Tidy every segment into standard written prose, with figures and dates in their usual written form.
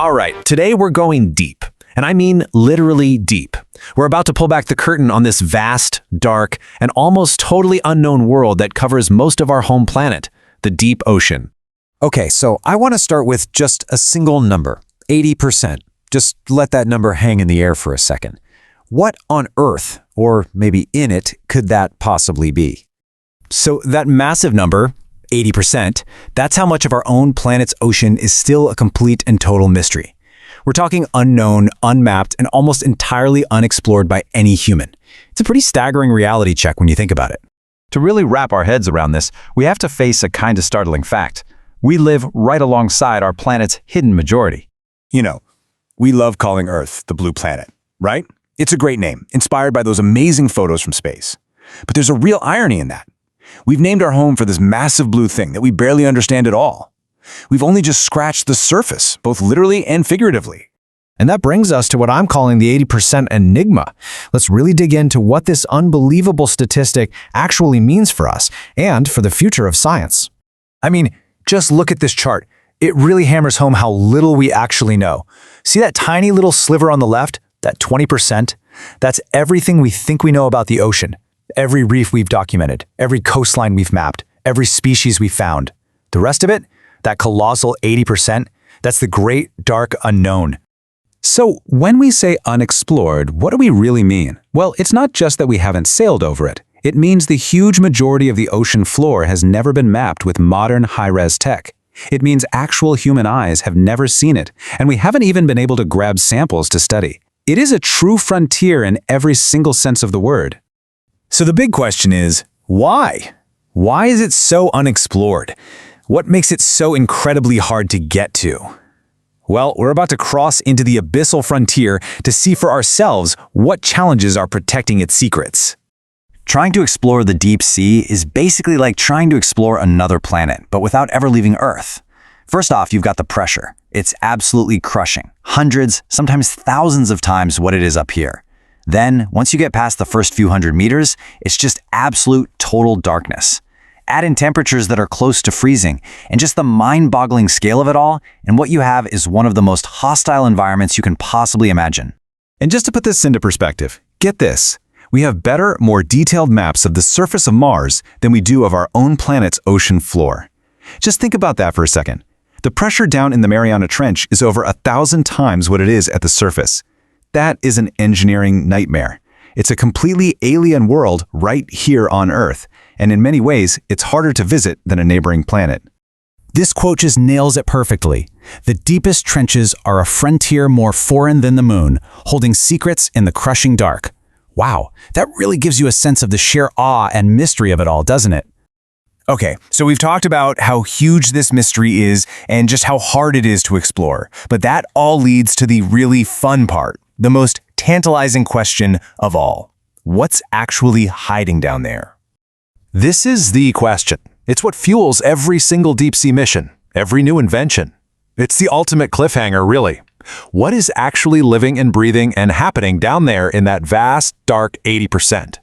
All right, today we're going deep, and I mean literally deep. We're about to pull back the curtain on this vast, dark, and almost totally unknown world that covers most of our home planet, the deep ocean. Okay, so I want to start with just a single number, 80%. Just let that number hang in the air for a second. What on Earth, or maybe in it, could that possibly be? So that massive number, 80%, that's how much of our own planet's ocean is still a complete and total mystery. We're talking unknown, unmapped, and almost entirely unexplored by any human. It's a pretty staggering reality check when you think about it. To really wrap our heads around this, we have to face a kind of startling fact. We live right alongside our planet's hidden majority. You know, we love calling Earth the blue planet, right? It's a great name, inspired by those amazing photos from space. But there's a real irony in that. We've named our home for this massive blue thing that we barely understand at all. We've only just scratched the surface, both literally and figuratively. And that brings us to what I'm calling the 80% enigma. Let's really dig into what this unbelievable statistic actually means for us and for the future of science. I mean, just look at this chart. It really hammers home how little we actually know. See that tiny little sliver on the left? That 20%? That's everything we think we know about the ocean. Every reef we've documented, every coastline we've mapped, every species we've found. The rest of it, that colossal 80%, that's the great dark unknown. So when we say unexplored, what do we really mean? Well, it's not just that we haven't sailed over it. It means the huge majority of the ocean floor has never been mapped with modern high-res tech. It means actual human eyes have never seen it, and we haven't even been able to grab samples to study. It is a true frontier in every single sense of the word. So the big question is, why? Why is it so unexplored? What makes it so incredibly hard to get to? Well, we're about to cross into the abyssal frontier to see for ourselves what challenges are protecting its secrets. Trying to explore the deep sea is basically like trying to explore another planet, but without ever leaving Earth. First off, you've got the pressure. It's absolutely crushing. Hundreds, sometimes thousands of times what it is up here. Then, once you get past the first few hundred meters, it's just absolute total darkness. Add in temperatures that are close to freezing, and just the mind-boggling scale of it all, and what you have is one of the most hostile environments you can possibly imagine. And just to put this into perspective, get this. We have better, more detailed maps of the surface of Mars than we do of our own planet's ocean floor. Just think about that for a second. The pressure down in the Mariana Trench is over 1,000 times what it is at the surface. That is an engineering nightmare. It's a completely alien world right here on Earth, and in many ways, it's harder to visit than a neighboring planet. This quote just nails it perfectly. The deepest trenches are a frontier more foreign than the moon, holding secrets in the crushing dark. Wow, that really gives you a sense of the sheer awe and mystery of it all, doesn't it? Okay, so we've talked about how huge this mystery is and just how hard it is to explore. But that all leads to the really fun part, the most tantalizing question of all. What's actually hiding down there? This is the question. It's what fuels every single deep-sea mission, every new invention. It's the ultimate cliffhanger, really. What is actually living and breathing and happening down there in that vast, dark 80%?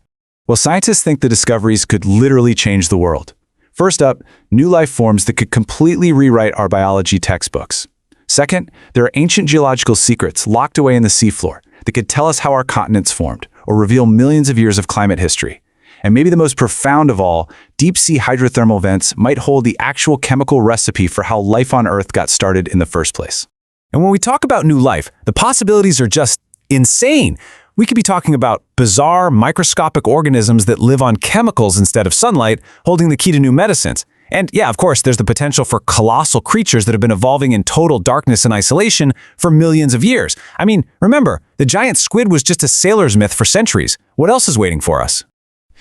Well, scientists think the discoveries could literally change the world. First up, new life forms that could completely rewrite our biology textbooks. Second, there are ancient geological secrets locked away in the seafloor that could tell us how our continents formed or reveal millions of years of climate history. And maybe the most profound of all, deep-sea hydrothermal vents might hold the actual chemical recipe for how life on Earth got started in the first place. And when we talk about new life, the possibilities are just insane. We could be talking about bizarre, microscopic organisms that live on chemicals instead of sunlight, holding the key to new medicines. And yeah, of course, there's the potential for colossal creatures that have been evolving in total darkness and isolation for millions of years. I mean, remember, the giant squid was just a sailor's myth for centuries. What else is waiting for us?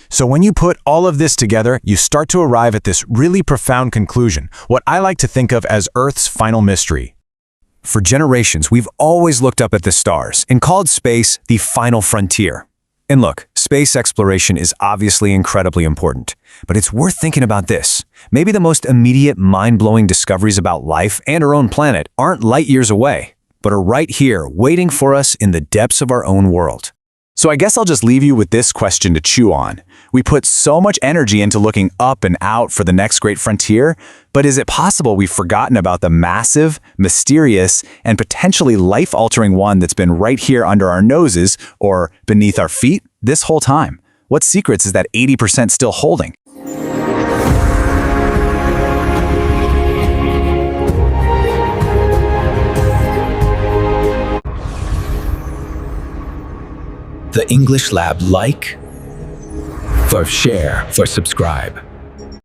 So when you put all of this together, you start to arrive at this really profound conclusion, what I like to think of as Earth's final mystery. For generations, we've always looked up at the stars and called space the final frontier. And look, space exploration is obviously incredibly important, but it's worth thinking about this. Maybe the most immediate, mind-blowing discoveries about life and our own planet aren't light years away, but are right here, waiting for us in the depths of our own world. So I guess I'll just leave you with this question to chew on. We put so much energy into looking up and out for the next great frontier, but is it possible we've forgotten about the massive, mysterious, and potentially life-altering one that's been right here under our noses or beneath our feet this whole time? What secrets is that 80% still holding? The English Lab, like, for share, for subscribe.